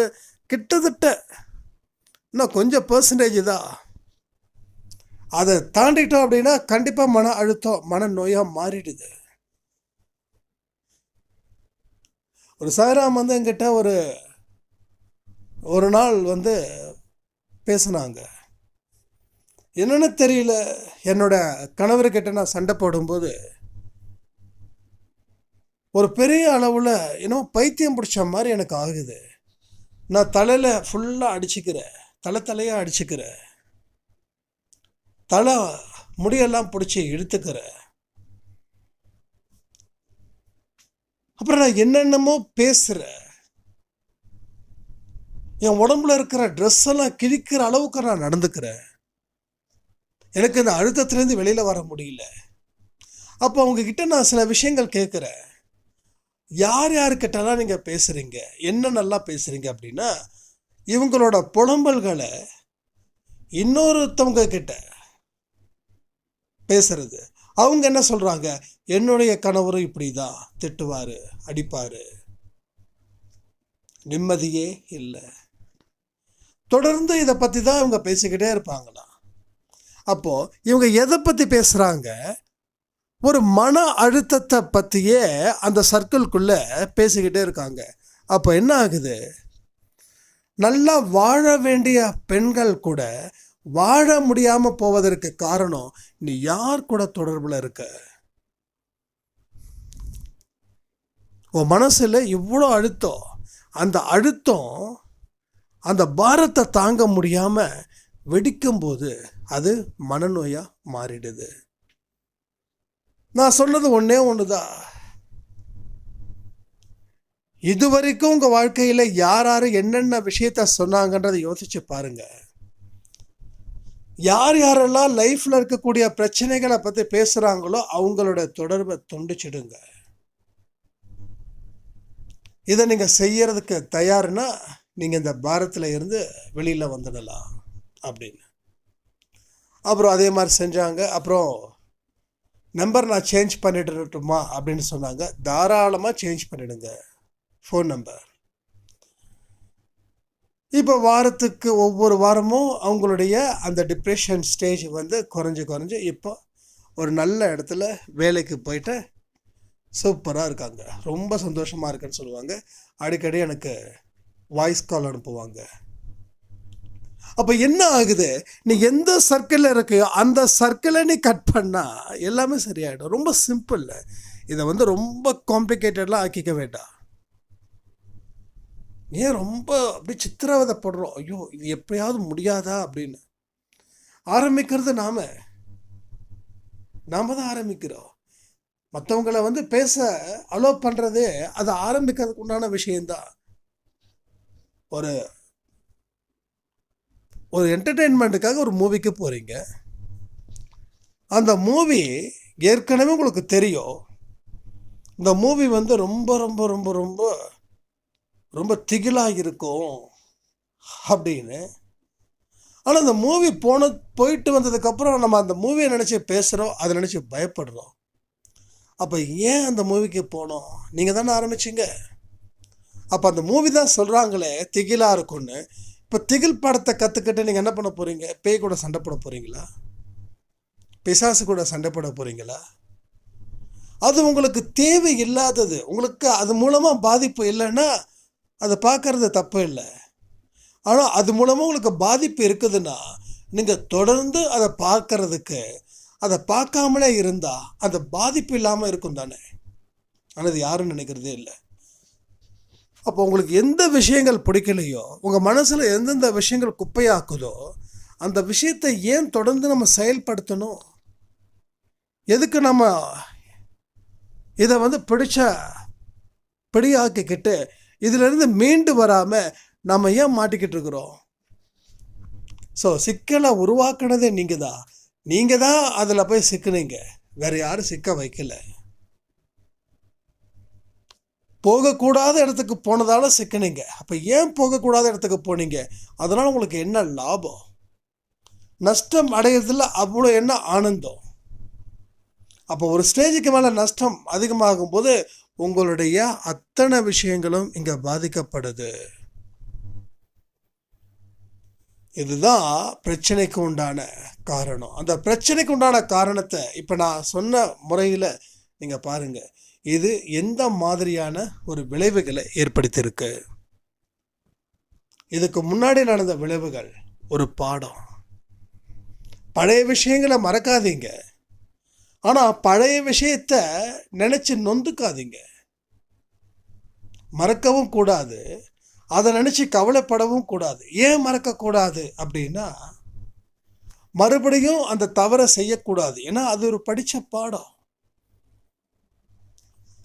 கிட்டத்தட்ட இன்னும் கொஞ்சம் பெர்சன்டேஜ் தான். அதை தாண்டிட்டோம் அப்படின்னா கண்டிப்பாக மன அழுத்தம் மனநோயாக மாறிடுது. ஒரு சாய்ராம் என்கிட்ட ஒரு நாள் பேசினாங்க. என்னென்னு தெரியல, என்னோட கணவர்கிட்ட நான் சண்டை போடும்போது ஒரு பெரிய அளவில் இன்னும் பைத்தியம் பிடிச்ச மாதிரி எனக்கு ஆகுது. நான் தலையில் ஃபுல்லாக அடிச்சுக்கிறேன், தலையாக அடிச்சுக்கிறேன், தலை முடியெல்லாம் பிடிச்சி இழுத்துக்கிறேன். அப்புறம் நான் என்னென்னமோ பேசுகிறேன், என் உடம்புல இருக்கிற ட்ரெஸ் எல்லாம் கிழிக்கிற அளவுக்கு நான் நடந்துக்கிறேன். எனக்கு இந்த அழுத்தத்திலேருந்து வெளியில் வர முடியல. அப்போ உங்ககிட்ட நான் சில விஷயங்கள் கேட்குறேன். யார் யாருக்கிட்டலாம் நீங்கள் பேசுகிறீங்க, என்ன நல்லா பேசுகிறீங்க அப்படின்னா, இவங்களோட புலம்பல்களை இன்னொருத்தவங்க கிட்ட பேசுறது. அவங்க என்ன சொல்கிறாங்க, என்னுடைய கணவரும் இப்படி தான் திட்டுவார், அடிப்பார், நிம்மதியே இல்லை. தொடர்ந்து இதை பற்றி தான் இவங்க பேசிக்கிட்டே இருப்பாங்களாம். அப்போது இவங்க எதை பற்றி பேசுகிறாங்க, ஒரு மன அழுத்தத்தை பற்றியே அந்த சர்க்கிள்குள்ளே பேசிக்கிட்டே இருக்காங்க. அப்போ என்ன ஆகுது, நல்லா வாழ வேண்டிய பெண்கள் கூட வாழ முடியாமல் போவதற்கு காரணம் நீ யார் கூட தொடர்பில் இருக்க. உன் மனசில் இவ்வளோ அழுத்தம், அந்த அழுத்தம் அந்த பாரத்தை தாங்க முடியாமல் வெடிக்கும்போது அது மனநோயாக மாறிடுது. நான் சொன்னது ஒன்றே ஒன்று தான். இதுவரைக்கும் உங்கள் வாழ்க்கையில் யார் யார் என்னென்ன விஷயத்த சொன்னாங்கன்றதை யோசிச்சு பாருங்க. யார் யாரெல்லாம் லைஃப்பில் இருக்கக்கூடிய பிரச்சனைகளை பற்றி பேசுகிறாங்களோ அவங்களோட தொடர்பை துண்டிச்சிடுங்க. இதை நீங்கள் செய்யறதுக்கு தயார்னா நீங்கள் இந்த பாரத்தில் இருந்து வெளியில் வந்துடலாம் அப்படின்னு. அப்புறம் அதே மாதிரி செஞ்சாங்க. அப்புறம் நம்பர் நான் சேஞ்ச் பண்ணிடட்டுமா அப்படின்னு சொன்னாங்க. தாராளமாக சேஞ்ச் பண்ணிடுங்க ஃபோன் நம்பர். இப்போ வாரத்துக்கு ஒவ்வொரு வாரமும் அவங்களுடைய அந்த டிப்ரெஷன் ஸ்டேஜ் வந்து குறைஞ்சி இப்போ ஒரு நல்ல இடத்துல வேலைக்கு போயிட்டு சூப்பராக இருக்காங்க, ரொம்ப சந்தோஷமாக இருக்குன்னு சொல்லுவாங்க. அடிக்கடி எனக்கு வாய்ஸ் கால் அனுப்புவாங்க. அப்போ என்ன ஆகுது, நீ எந்த சர்க்கிளில் இருக்கையோ அந்த சர்க்கிளை நீ கட் பண்ணால் எல்லாமே சரியாயிடும். ரொம்ப சிம்பிள். இதை வந்து ரொம்ப காம்ப்ளிகேட்டட்லாம் ஆக்கிக்க வேண்டாம். ஏன் ரொம்ப அப்படி சித்திரவதைப்படுறோம், ஐயோ இது எப்படியாவது முடியாதா அப்படின்னு. ஆரம்பிக்கிறது நாம தான் ஆரம்பிக்கிறோம். மற்றவங்களை வந்து பேச அலோ பண்ணுறதே அதை ஆரம்பிக்கிறதுக்கு உண்டான விஷயந்தான். ஒரு என்டர்டெயின்மெண்ட்டுக்காக ஒரு மூவிக்கு போகிறீங்க. அந்த மூவி ஏற்கனவே உங்களுக்கு தெரியும், இந்த மூவி வந்து ரொம்ப ரொம்ப ரொம்ப ரொம்ப ரொம்ப திகிலாக இருக்கும் அப்படின்னு. ஆனால் அந்த மூவி போயிட்டு வந்ததுக்கப்புறம் நம்ம அந்த மூவியை நினச்சி பேசுகிறோம், அதை நினச்சி பயப்படுறோம். அப்போ ஏன் அந்த மூவிக்கு போனோம், நீங்கள் தானே ஆரம்பிச்சிங்க. அப்போ அந்த மூவி தான் சொல்கிறாங்களே திகிலாக இருக்கும்னு. இப்போ திகில் படத்தை கற்றுக்கிட்டு நீங்கள் என்ன பண்ண போகிறீங்க, பேய் கூட சண்டை போட போகிறீங்களா, பிசாசு கூட சண்டை போட போகிறீங்களா? அது உங்களுக்கு தேவை இல்லாதது. உங்களுக்கு அது மூலமாக பாதிப்பு இல்லைன்னா அதை பார்க்கறது தப்பு இல்லை. ஆனால் அது மூலமாக உங்களுக்கு பாதிப்பு இருக்குதுன்னா நீங்கள் தொடர்ந்து அதை பார்க்கறதுக்கு, அதை பார்க்காமலே இருந்தால் அந்த பாதிப்பு இல்லாமல் இருக்கும் தானே. ஆனால் அது யாரும் நினைக்கிறதே இல்லை. அப்போ உங்களுக்கு எந்த விஷயங்கள் பிடிக்கலையோ, உங்கள் மனசில் எந்தெந்த விஷயங்கள் குப்பையாக்குதோ அந்த விஷயத்தை ஏன் தொடர்ந்து நம்ம செயல்படுத்தணும்? எதுக்கு நம்ம இதை வந்து பிடியாக்கிக்கிட்டு இதிலிருந்து மீண்டு வராமல் நம்ம ஏன் மாட்டிக்கிட்டு இருக்கிறோம்? ஸோ சிக்கலை உருவாக்குனதே நீங்கள் தான் அதில் போய் சிக்கினீங்க, வேறு யாரும் சிக்க வைக்கல. போகக்கூடாத இடத்துக்கு போனதால சிக்கினீங்க. அப்போ ஏன் போகக்கூடாத இடத்துக்கு போனீங்க? அதனால் உங்களுக்கு என்ன லாபம்? நஷ்டம் அடையிறதுல அவ்வளோ என்ன ஆனந்தம்? அப்போ ஒரு ஸ்டேஜுக்கு மேலே நஷ்டம் அதிகமாகும் போது உங்களுடைய அத்தனை விஷயங்களும் இங்கே பாதிக்கப்படுது. இதுதான் பிரச்சனைக்கு உண்டான காரணம். அந்த பிரச்சனைக்கு உண்டான காரணத்தை இப்போ நான் சொன்ன முறையில் நீங்கள் பாருங்கள், இது எந்த மாதிரியான ஒரு விளைவுகளை ஏற்படுத்தியிருக்கு. இதுக்கு முன்னாடி நடந்த விளைவுகள் ஒரு பாடம். பழைய விஷயங்களை மறக்காதீங்க, ஆனால் பழைய விஷயத்தை நினச்சி நொந்துக்காதீங்க. மறக்கவும் கூடாது, அதை நினச்சி கவலைப்படவும் கூடாது. ஏன் மறக்கக்கூடாது அப்படின்னா, மறுபடியும் அந்த தவறை செய்யக்கூடாது. ஏன்னா அது ஒரு படித்த பாடம்.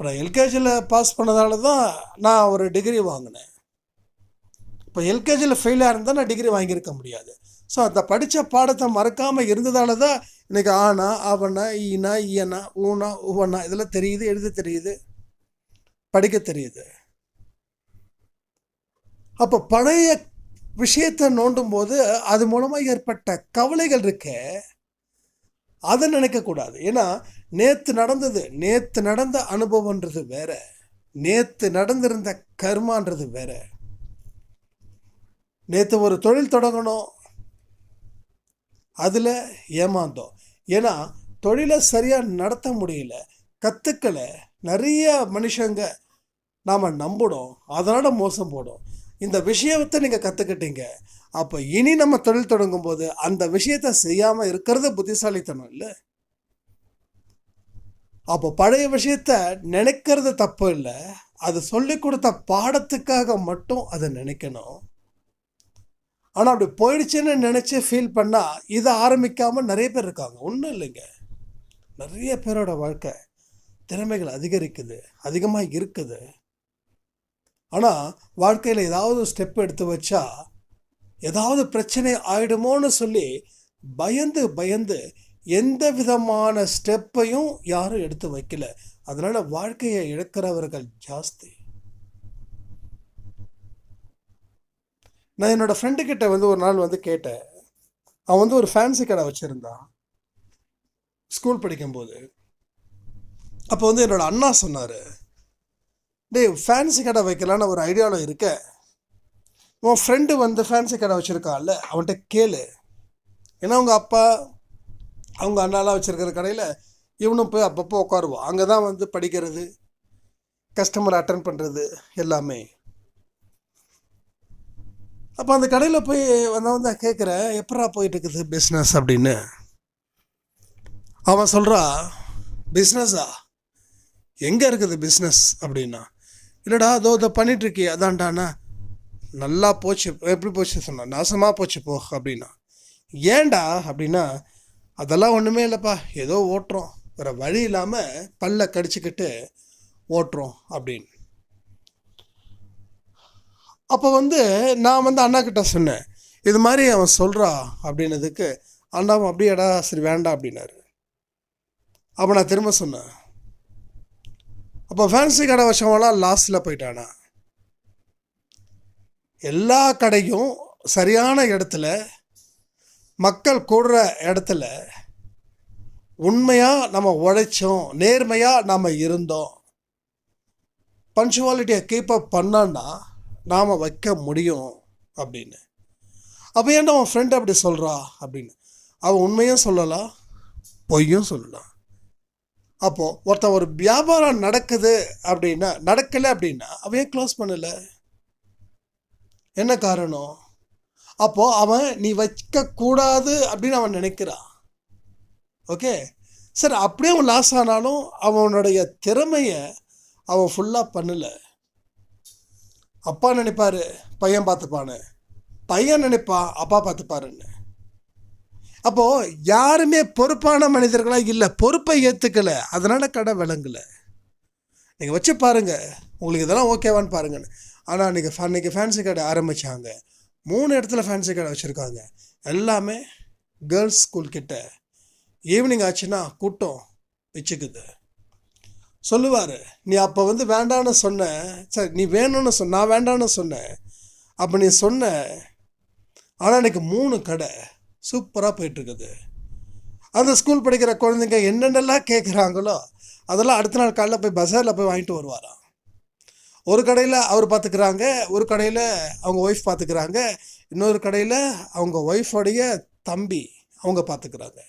இப்போ நான் எல்கேஜியில் பாஸ் பண்ணதால தான் நான் ஒரு டிகிரி வாங்கினேன். இப்போ எல்கேஜியில் ஃபெயிலாக இருந்தால் நான் டிகிரி வாங்கியிருக்க முடியாது. ஸோ அந்த படித்த பாடத்தை மறக்காமல் இருந்ததால தான் இன்றைக்கி ஆனா அவனா ஈனா ஈயனா ஊனா ஊவனா இதெல்லாம் தெரியுது, எழுத தெரியுது, படிக்க தெரியுது. அப்போ பழைய விஷயத்தை நோண்டும் போது அது மூலமாக ஏற்பட்ட கவலைகள் இருக்கே, அதை நினைக்கக்கூடாது. ஏன்னா நேற்று நடந்த அனுபவன்றது வேற, நேற்று நடந்திருந்த கர்மான்றது வேற. நேற்று ஒரு தொழில் தொடங்கணும், அதில் ஏமாந்தோம். ஏன்னா தொழிலை சரியாக நடத்த முடியல, கற்றுக்கலை. நிறைய மனுஷங்க நாம் நம்பினோம், அதனால் மோசம் போடும். இந்த விஷயத்தை நீங்கள் கற்றுக்கிட்டீங்க. அப்போ இனி நம்ம தொழில் தொடங்கும் போது அந்த விஷயத்தை செய்யாமல் இருக்கிறது புத்திசாலித்தனம் இல்லை. அப்போ பழைய விஷயத்த நினைக்கிறது தப்பு இல்லை, அது சொல்லி கொடுத்த பாடத்துக்காக மட்டும் அதை நினைக்கணும். ஆனால் அப்படி போயிடுச்சுன்னு நினச்சி ஃபீல் பண்ணால் இதை ஆரம்பிக்காமல் நிறைய பேர் இருக்காங்க. ஒன்றும் இல்லைங்க, நிறைய பேரோட வாழ்க்கை திறமைகள் அதிகமாக இருக்குது. ஆனால் வாழ்க்கையில் ஏதாவது ஸ்டெப் எடுத்து வச்சா ஏதாவது பிரச்சனை ஆயிடுமோன்னு சொல்லி பயந்து எந்த விதமான ஸ்டெப்பையும் யாரும் எடுத்து வைக்கல. அதனால் வாழ்க்கையை இழக்கிறவர்கள் ஜாஸ்தி. நான் என்னோடய ஃப்ரெண்டுக்கிட்ட ஒரு நாள் கேட்டேன். அவன் ஒரு ஃபேன்சி கடை வச்சுருந்தான் ஸ்கூல் படிக்கும்போது. அப்போ என்னோடய அண்ணா சொன்னார், டேய் ஃபேன்சி கடை வைக்கலான்னு ஒரு ஐடியாவில் இருக்க, உன் ஃப்ரெண்டு ஃபேன்சி கடை வச்சுருக்கான்ல அவன்கிட்ட கேளு. ஏன்னா அவங்க அப்பா அவங்க அண்ணாலாம் வச்சுருக்கிற கடையில் இவனும் போய் அப்பப்போ உட்காருவான். அங்கே தான் படிக்கிறது, கஸ்டமர் அட்டன் பண்ணுறது எல்லாமே. அப்போ அந்த கடையில் போய் நான் கேட்குறேன், எப்படா போயிட்டு இருக்குது பிஸ்னஸ் அப்படின்னு. அவன் சொல்கிறா, பிஸ்னஸா எங்கே இருக்குது பிஸ்னஸ் அப்படின்னா. இல்லைடா அதோ இதை பண்ணிகிட்ருக்கி அதான்டாண்ணா. நல்லா போச்சு. எப்படி போச்சு சொன்னான், நாசமாக போச்சு போ அப்படின்னா. ஏன்டா அப்படின்னா, அதெல்லாம் ஒன்றுமே இல்லைப்பா, ஏதோ ஓட்டுறோம், வேறு வழி இல்லாமல் பல்ல கடிச்சிக்கிட்டு ஓட்டுறோம் அப்படின்னு. அப்போ நான் அண்ணாக்கிட்ட சொன்னேன், இது மாதிரி அவன் சொல்கிறா அப்படின்னதுக்கு அண்ணாவும் அப்படியேடா சரி வேண்டாம் அப்படின்னாரு. அப்போ நான் திரும்ப சொன்னேன், அப்போ ஃபேன்சி கடை வச்சவங்களாம் லாஸில் போயிட்டானா? எல்லா கடையும் சரியான இடத்துல மக்கள் கூடுற இடத்துல உண்மையாக நம்ம உழைச்சோம், நேர்மையாக நம்ம இருந்தோம், பங்க்சுவாலிட்டியை கீப் அப் பண்ணோன்னா நாம் வைக்க முடியும் அப்படின்னு. அப்போ ஏன்டா அவன் ஃப்ரெண்டு அப்படி சொல்கிறா அப்படின்னு. அவன் உண்மையும் சொல்லலாம், பொய்யும் சொல்லலாம். அப்போது ஒருத்தன் ஒரு வியாபாரம் நடக்கலை அப்படின்னா அவன் ஏன் க்ளோஸ் பண்ணலை? என்ன காரணம்? அப்போது அவன் நீ வைக்கக்கூடாது அப்படின்னு அவன் நினைக்கிறான். ஓகே சார், அப்படியே அவன் லாஸ் ஆனாலும் அவனுடைய திறமையை அவன் ஃபுல்லாக பண்ணலை. அப்பா நினைப்பார் பையன் பார்த்துப்பான்னு, பையன் நினைப்பான் அப்பா பார்த்துப்பாருன்னு. அப்போது யாருமே பொறுப்பான மனிதர்களாக இல்லை, பொறுப்பை ஏற்றுக்கலை, அதனால் கடை விளங்கலை. நீங்கள் வச்சு பாருங்கள், உங்களுக்கு இதெல்லாம் ஓகேவான்னு பாருங்கன்னு. ஆனால் அன்றைக்கி ஃபேன்சி கடை ஆரம்பித்தாங்க, 3 இடத்துல ஃபேன்சி கடை வச்சுருக்காங்க. எல்லாமே கேர்ள்ஸ் ஸ்கூல் கிட்ட. ஈவினிங் ஆச்சுன்னா கூட்டம் வச்சுக்குது. சொல்லுவார், நீ அப்போ வேண்டான்னு சொன்ன, சரி நீ வேணும்னு நான் வேண்டான்னு சொன்னேன், அப்போ நீ சொன்ன. ஆனால் இன்றைக்கி 3 கடை சூப்பராக போயிட்டுருக்குது. அந்த ஸ்கூல் படிக்கிற குழந்தைங்க என்னென்னலாம் கேட்குறாங்களோ அதெல்லாம் அடுத்த நாள் காலைல போய் பஸாரில் போய் வாங்கிட்டு வருவாராம். ஒரு கடையில் அவர் பார்த்துக்கிறாங்க, ஒரு கடையில் அவங்க ஒய்ஃப் பார்த்துக்கிறாங்க, இன்னொரு கடையில் அவங்க ஒய்ஃபோடைய தம்பி அவங்க பார்த்துக்கிறாங்க.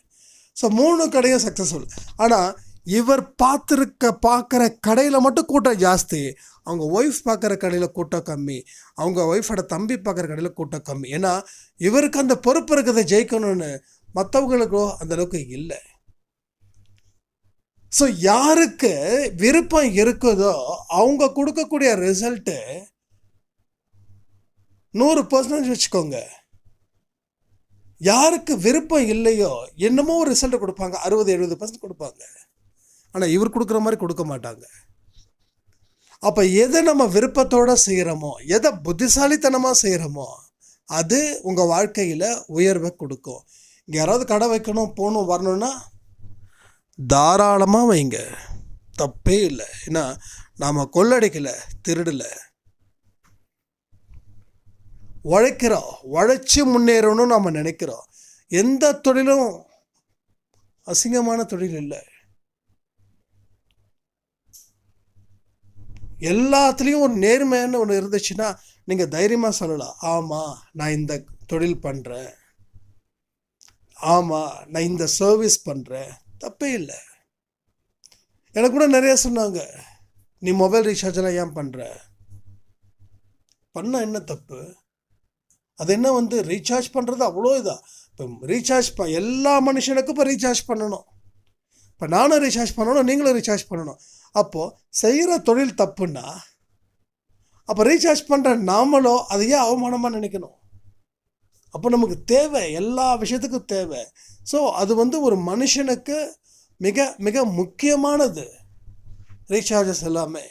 ஸோ 3 கடையும் சக்ஸஸ்ஃபுல். ஆனால் இவர் பார்க்குற கடையில் மட்டும் கூட்டம் ஜாஸ்தி, அவங்க ஒய்ஃப் பார்க்குற கடையில் கூட்டம் கம்மி, அவங்க ஒய்ஃபோட தம்பி பார்க்குற கடையில் கூட்டம் கம்மி. ஏன்னா இவருக்கு அந்த பொறுப்பு இருக்கிறத ஜெயிக்கணும்னு, மற்றவங்களுக்கோ அந்தளவுக்கு இல்லை. ஸோ யாருக்கு விருப்பம் இருக்குதோ அவங்க கொடுக்கக்கூடிய ரிசல்ட்டு 100% வச்சுக்கோங்க. யாருக்கு விருப்பம் இல்லையோ என்னமோ ஒரு ரிசல்ட் கொடுப்பாங்க, 60-70% கொடுப்பாங்க. ஆனால் இவர் கொடுக்குற மாதிரி கொடுக்க மாட்டாங்க. அப்போ எதை நம்ம விருப்பத்தோடு செய்கிறோமோ, எதை புத்திசாலித்தனமாக செய்கிறோமோ, அது உங்கள் வாழ்க்கையில் உயர்வை கொடுக்கும். இங்கே யாராவது கடை வைக்கணும், போகணும், வரணும்னா தாராளமாக வைங்க, தப்பே இல்லை. ஏன்னா நாம் கொள்ளடிக்கலை, திருடலை, உழைக்கிறோம். உழைச்சி முன்னேறணும்னு நாம் நினைக்கிறோம். எந்த தொழிலும் அசிங்கமான தொழில் இல்லை. எல்லாத்துலேயும் ஒரு நேர்மையான ஒன்று இருந்துச்சுன்னா நீங்கள் தைரியமாக சொல்லலாம், ஆமாம் நான் இந்த தொழில் பண்ணுறேன், ஆமாம் நான் இந்த சர்வீஸ் பண்ணுறேன், தப்பே இல்லை. எனக்கு கூட நிறைய சொன்னாங்க, நீ மொபைல் ரீசார்ஜெல்லாம் ஏன் பண்ணுற? பண்ணால் என்ன தப்பு? அது என்ன ரீசார்ஜ் பண்ணுறது அவ்வளோ இதாக? இப்போ ரீசார்ஜ் எல்லா மனுஷனுக்கும் இப்போ ரீசார்ஜ் பண்ணணும். இப்போ நானும் ரீசார்ஜ் பண்ணணும், நீங்களும் ரீசார்ஜ் பண்ணணும். அப்போது செய்கிற தொழில் தப்புன்னா அப்போ ரீசார்ஜ் பண்ணுற நாமளோ அதை ஏன் அவமானமாக நினைக்கணும்? அப்போ நமக்கு தேவை, எல்லா விஷயத்துக்கும் தேவை. ஸோ அது ஒரு மனுஷனுக்கு மிக மிக முக்கியமானது ரீசார்ஜஸ் எல்லாமே.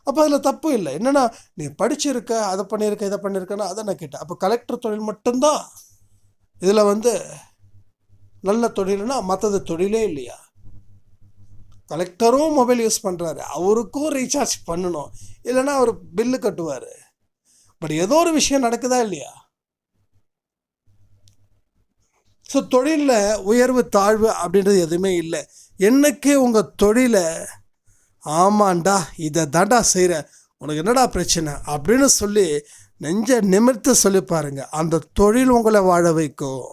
அப்போ அதில் தப்பு இல்லை. என்னென்னா நீ படிச்சிருக்க, அதை பண்ணியிருக்க, இதை பண்ணியிருக்கேன்னா அதை நான் கேட்டேன். அப்போ கலெக்டர் தொழில் மட்டும்தான் இதில் நல்ல தொழில்னா மற்றது தொழிலே இல்லையா? கலெக்டரும் மொபைல் யூஸ் பண்ணுறாரு, அவருக்கும் ரீசார்ஜ் பண்ணணும், இல்லைன்னா அவர் பில்லு கட்டுவார். பட் ஏதோ ஒரு விஷயம் நடக்குதா இல்லையா? ஸோ தொழிலில் உயர்வு தாழ்வு அப்படின்றது எதுவுமே இல்லை. என்னைக்கு உங்கள் தொழிலை ஆமாண்டா இதை தாண்டா செய்கிற, உனக்கு என்னடா பிரச்சனை அப்படின்னு சொல்லி நெஞ்ச நிமிர்த்து சொல்லி பாருங்க, அந்த தொழில் உங்களை வாழ வைக்கும்.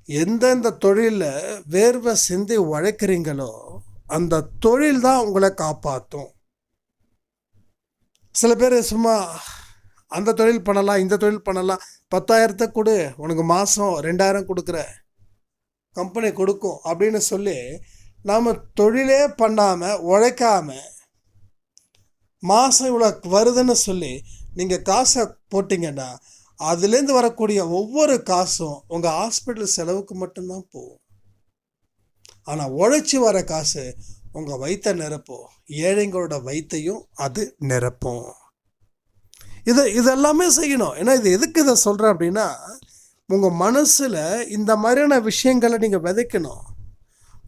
எந்தெந்த தொழிலில் வேர்வை சிந்தி உழைக்கிறீங்களோ அந்த தொழில் தான் உங்களை காப்பாற்றும். சில பேர் சும்மா அந்த தொழில் பண்ணலாம், இந்த தொழில் பண்ணலாம், 10,000 கொடு, உனக்கு மாதம் 2,000 கொடுக்குற கம்பெனி கொடுக்கும் அப்படின்னு சொல்லி நாம் தொழிலே பண்ணாமல் உழைக்காமல் மாதம் இவ்வளோ வருதுன்னு சொல்லி நீங்கள் காசை போட்டிங்கன்னா அதுலேருந்து வரக்கூடிய ஒவ்வொரு காசும் உங்கள் ஹாஸ்பிட்டல் செலவுக்கு மட்டும்தான் போகும். ஆனால் உழைச்சி வர காசு உங்கள் வயிற்றை நிரப்போம், ஏழைங்களோட வயிற்றையும் அது நிரப்பும். இதெல்லாமே செய்யணும். ஏன்னா இது எதுக்கு இதை சொல்கிறேன் அப்படின்னா, உங்கள் மனசில் இந்த மாதிரியான விஷயங்களை நீங்கள் விதைக்கணும்.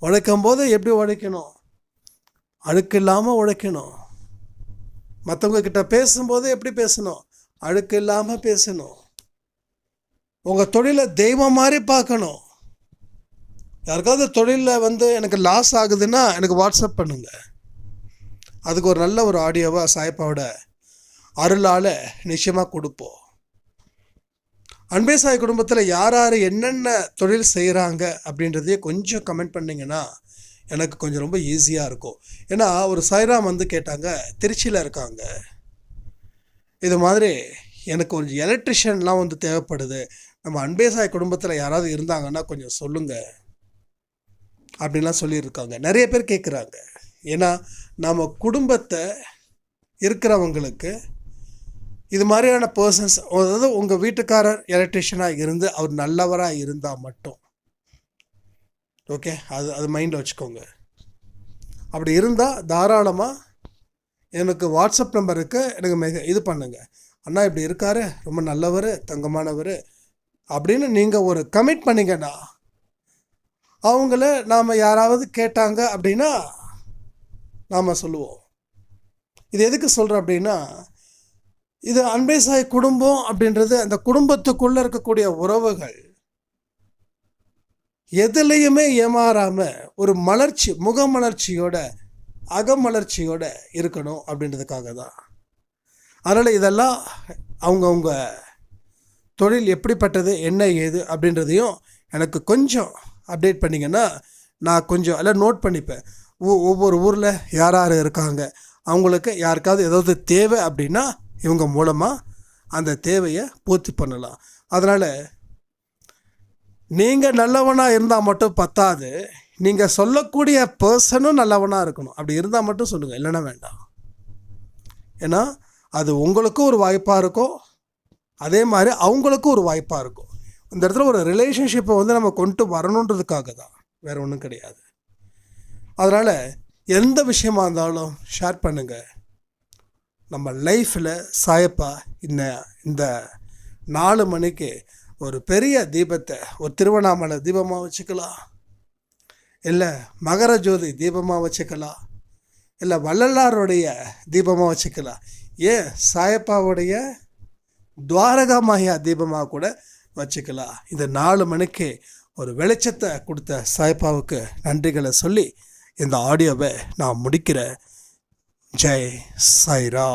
உழைக்கும் போது எப்படி உழைக்கணும்? அழுக்கு இல்லாமல் உழைக்கணும். மற்றவங்க கிட்ட பேசும்போது எப்படி பேசணும்? அழுக்கு இல்லாமல் பேசணும். உங்கள் தொழிலை தெய்வம் மாதிரி பார்க்கணும். யாருக்காவது தொழிலில் எனக்கு லாஸ் ஆகுதுன்னா எனக்கு வாட்ஸ்அப் பண்ணுங்கள். அதுக்கு ஒரு நல்ல ஒரு ஆடியோவாக சாய்ப்பாவோட அருளால் நிச்சயமாக கொடுப்போம். அன்பே சாய் குடும்பத்தில் யார் யார் என்னென்ன தொழில் செய்கிறாங்க அப்படின்றதையே கொஞ்சம் கமெண்ட் பண்ணிங்கன்னா எனக்கு கொஞ்சம் ரொம்ப ஈஸியாக இருக்கும். ஏன்னா ஒரு சாய்ராம் கேட்டாங்க, திருச்சியில் இருக்காங்க, இது மாதிரி எனக்கு கொஞ்சம் எலக்ட்ரிஷியன்லாம் தேவைப்படுது, நம்ம அன்பே சாய் குடும்பத்தில் யாராவது இருந்தாங்கன்னா கொஞ்சம் சொல்லுங்கள் அப்படின்லாம் சொல்லியிருக்காங்க. நிறைய பேர் கேட்குறாங்க. ஏன்னா நம்ம குடும்பத்தை இருக்கிறவங்களுக்கு இது மாதிரியான பர்சன்ஸ், அதாவது உங்கள் வீட்டுக்காரர் எலக்ட்ரிஷியனாக இருந்து அவர் நல்லவராக இருந்தால் மட்டும் ஓகே, அது மைண்டில் வச்சுக்கோங்க. அப்படி இருந்தால் தாராளமாக எனக்கு வாட்ஸ்அப் நம்பருக்கு எனக்கு இது பண்ணுங்கள், அண்ணா இப்படி இருக்காரு, ரொம்ப நல்லவர், தங்கமானவர் அப்படின்னு நீங்கள் ஒரு கமிட் பண்ணிங்கன்னா அவங்கள நாம் யாராவது கேட்டாங்க அப்படின்னா நாம் சொல்லுவோம். இது எதுக்கு சொல்கிறேன் அப்படின்னா, இது அன்பே சாய் குடும்பம் அப்படின்றது அந்த குடும்பத்துக்குள்ளே இருக்கக்கூடிய உறவுகள் எதுலேயுமே ஏமாறாமல் ஒரு மலர்ச்சி, முகமலர்ச்சியோட அகமலர்ச்சியோட இருக்கணும் அப்படின்றதுக்காக தான். அதனால் இதெல்லாம் அவங்கவுங்க தொழில் எப்படிப்பட்டது, என்ன ஏது அப்படின்றதையும் எனக்கு கொஞ்சம் அப்டேட் பண்ணிங்கன்னா நான் கொஞ்சம் எல்லாம் நோட் பண்ணிப்பேன். ஒவ்வொரு ஊரில் யார் யார் இருக்காங்க, அவங்களுக்கு யாருக்காவது ஏதாவது தேவை அப்படின்னா இவங்க மூலமாக அந்த தேவையை பூர்த்தி பண்ணலாம். அதனால் நீங்கள் நல்லவனாக இருந்தால் மட்டும் பத்தாது, நீங்கள் சொல்லக்கூடிய பர்சனும் நல்லவனாக இருக்கணும். அப்படி இருந்தால் மட்டும் சொல்லுங்கள், இல்லைன்னா வேண்டாம். ஏன்னா அது உங்களுக்கும் ஒரு வாய்ப்பாக இருக்கும், அதே மாதிரி அவங்களுக்கும் ஒரு வாய்ப்பாக இருக்கும். இந்த இடத்துல ஒரு ரிலேஷன்ஷிப்பை நம்ம கொண்டு வரணுன்றதுக்காக தான், வேறு ஒன்றும் கிடையாது. அதனால் எந்த விஷயமா இருந்தாலும் ஷேர் பண்ணுங்கள். நம்ம லைஃப்பில் சாயப்பா இந்த 4 மணிக்கு ஒரு பெரிய தீபத்தை ஒரு திருவண்ணாமலை தீபமாக வச்சுக்கலாம், இல்லை மகர ஜோதி தீபமாக வச்சுக்கலாம், இல்லை வள்ளலாருடைய தீபமாக வச்சுக்கலாம், ஏன் சாயப்பாவுடைய துவாரகா மாயா தீபமாக கூட வச்சுக்கலாம். இந்த 4 மணிக்கு ஒரு வெளிச்சத்தை கொடுத்த சாயப்பாவுக்கு நன்றிகளை சொல்லி இந்த ஆடியோவை நான் முடிக்கிறேன். ஜெய் சாய்ரா.